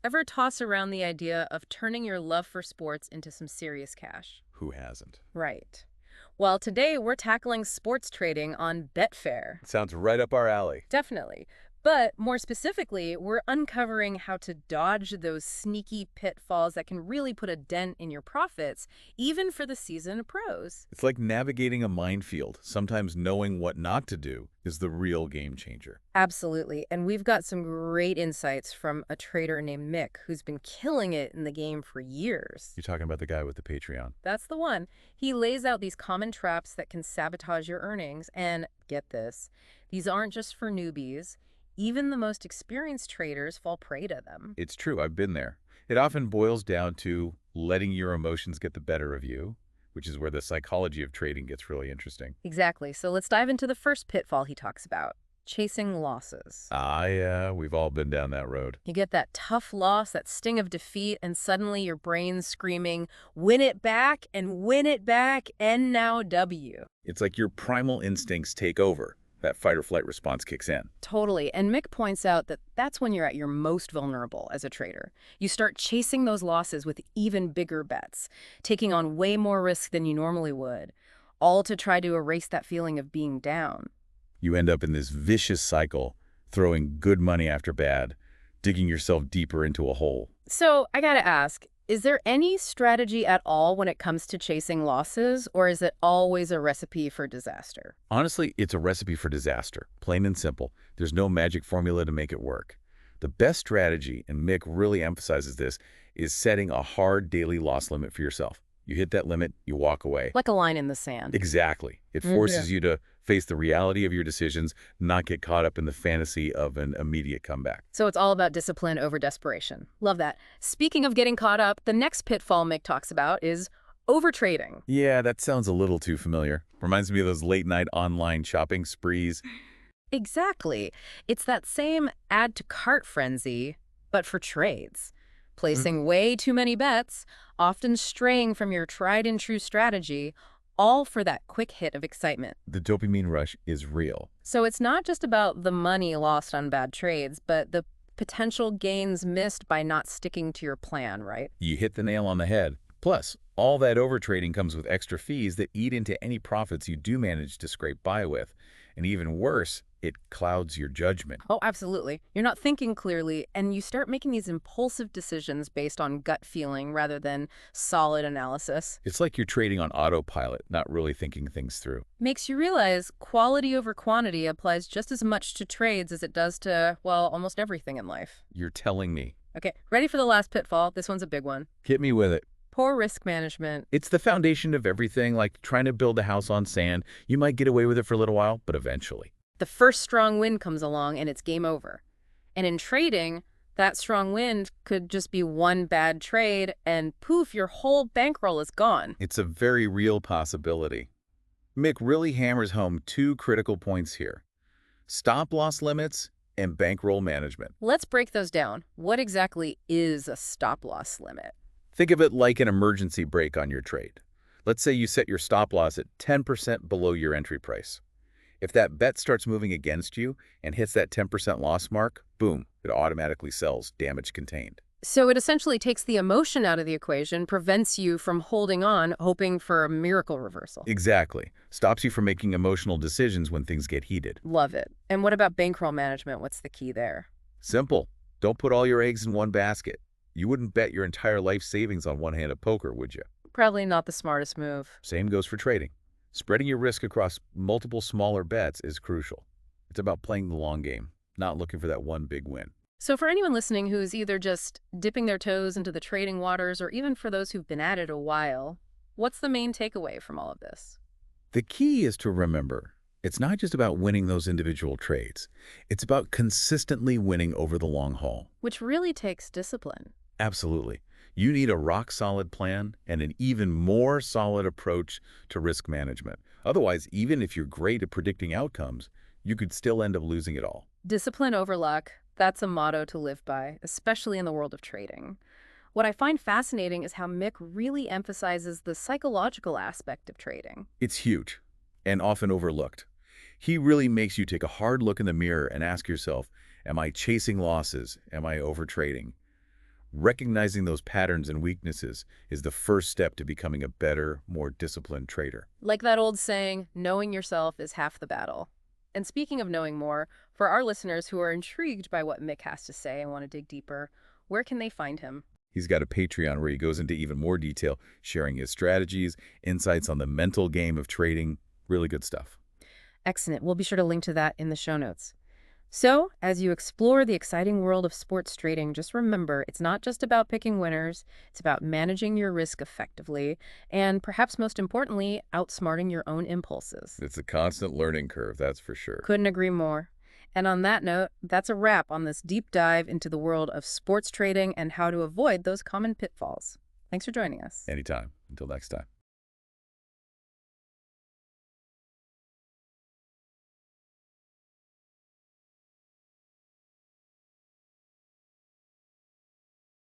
Ever toss around the idea of turning your love for sports into some serious cash? Who hasn't? Right. Well, today we're tackling sports trading on Betfair. Sounds right up our alley. Definitely. But more specifically, we're uncovering how to dodge those sneaky pitfalls that can really put a dent in your profits, even for the seasoned pros. It's like navigating a minefield. Sometimes knowing what not to do is the real game changer. Absolutely. And we've got some great insights from a trader named Mick who's been killing it in the game for years. You're talking about the guy with the Patreon. That's the one. He lays out these common traps that can sabotage your earnings. And get this, these aren't just for newbies. Even the most experienced traders fall prey to them. It's true, I've been there. It often boils down to letting your emotions get the better of you, which is where the psychology of trading gets really interesting. Exactly. So let's dive into the first pitfall he talks about, chasing losses. Yeah, we've all been down that road. You get that tough loss, that sting of defeat, and suddenly your brain's screaming, win it back and now W. It's like your primal instincts take over. That fight or flight response kicks in. Totally. And Mick points out that that's when you're at your most vulnerable as a trader. You start chasing those losses with even bigger bets, taking on way more risk than you normally would, all to try to erase that feeling of being down. You end up in this vicious cycle, throwing good money after bad, digging yourself deeper into a hole. So I gotta ask, is there any strategy at all when it comes to chasing losses, or is it always a recipe for disaster? Honestly, it's a recipe for disaster, plain and simple. There's no magic formula to make it work. The best strategy, and Mick really emphasizes this, is setting a hard daily loss limit for yourself. You hit that limit, you walk away. Like a line in the sand. Exactly. It forces you to face the reality of your decisions, not get caught up in the fantasy of an immediate comeback. So it's all about discipline over desperation. Love that. Speaking of getting caught up, the next pitfall Mick talks about is overtrading. Yeah, that sounds a little too familiar. Reminds me of those late-night online shopping sprees. Exactly. It's that same add to cart frenzy, but for trades. Placing way too many bets, often straying from your tried and true strategy, all for that quick hit of excitement. The dopamine rush is real. So it's not just about the money lost on bad trades, but the potential gains missed by not sticking to your plan, right? You hit the nail on the head. Plus, all that overtrading comes with extra fees that eat into any profits you do manage to scrape by with. And even worse, it clouds your judgment. Oh, absolutely. You're not thinking clearly, and you start making these impulsive decisions based on gut feeling rather than solid analysis. It's like you're trading on autopilot, not really thinking things through. Makes you realize quality over quantity applies just as much to trades as it does to, well, almost everything in life. You're telling me. Okay, ready for the last pitfall? This one's a big one. Hit me with it. Poor risk management. It's the foundation of everything, like trying to build a house on sand. You might get away with it for a little while, but eventually. The first strong wind comes along and it's game over. And in trading, that strong wind could just be one bad trade and poof, your whole bankroll is gone. It's a very real possibility. Mick really hammers home two critical points here: stop-loss limits and bankroll management. Let's break those down. What exactly is a stop-loss limit? Think of it like an emergency brake on your trade. Let's say you set your stop-loss at 10% below your entry price. If that bet starts moving against you and hits that 10% loss mark, boom, it automatically sells, damage contained. So it essentially takes the emotion out of the equation, prevents you from holding on, hoping for a miracle reversal. Exactly. Stops you from making emotional decisions when things get heated. Love it. And what about bankroll management? What's the key there? Simple. Don't put all your eggs in one basket. You wouldn't bet your entire life savings on one hand of poker, would you? Probably not the smartest move. Same goes for trading. Spreading your risk across multiple smaller bets is crucial. It's about playing the long game, not looking for that one big win. So for anyone listening who's either just dipping their toes into the trading waters or even for those who've been at it a while, what's the main takeaway from all of this? The key is to remember, it's not just about winning those individual trades. It's about consistently winning over the long haul. Which really takes discipline. Absolutely. You need a rock-solid plan and an even more solid approach to risk management. Otherwise, even if you're great at predicting outcomes, you could still end up losing it all. Discipline over luck, that's a motto to live by, especially in the world of trading. What I find fascinating is how Mick really emphasizes the psychological aspect of trading. It's huge and often overlooked. He really makes you take a hard look in the mirror and ask yourself, am I chasing losses? Am I overtrading? Recognizing those patterns and weaknesses is the first step to becoming a better, more disciplined trader. Like that old saying, knowing yourself is half the battle. And speaking of knowing more, for our listeners who are intrigued by what Mick has to say and want to dig deeper, where can they find him? He's got a Patreon where he goes into even more detail, sharing his strategies, insights on the mental game of trading. Really good stuff. Excellent. We'll be sure to link to that in the show notes. So, as you explore the exciting world of sports trading, just remember it's not just about picking winners, it's about managing your risk effectively, and perhaps most importantly, outsmarting your own impulses. It's a constant learning curve, that's for sure. Couldn't agree more. And on that note, that's a wrap on this deep dive into the world of sports trading and how to avoid those common pitfalls. Thanks for joining us. Anytime. Until next time.